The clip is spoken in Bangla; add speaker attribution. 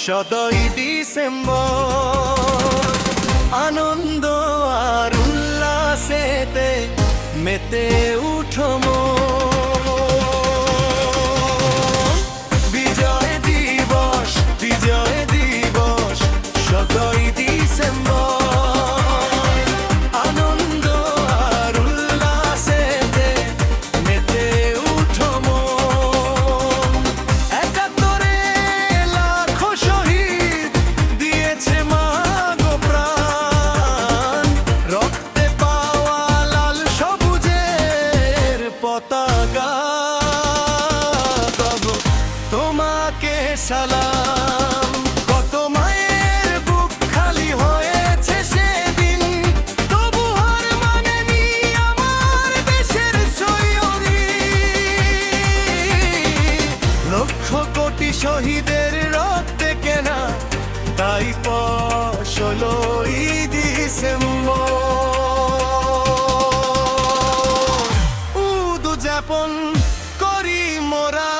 Speaker 1: 17ই ডিসেম্বর আনন্দ আর উল্লাসেতে মেতে উঠো মন। বিজয় দিবস, বিজয় দিবস, 17ই ডিসেম্বর আনন্দ আর উল্লাসেতে মেতে উঠো মন। 71-এ লাখো শহীদ দিয়েছে মা গো প্রাণ, রক্তে পাওয়া লাল সবুজের পতাকা তব তোমাকে সালাম। কত মায়ের বুক খালি হয়েছে সেদিন, তবু হার মানেনি আমার দেশের সৈয়দী। লক্ষ কোটি শহীদের রক্তে কেনা তাই 16ই ডিসেম্বর উদযাপন করি মোরা।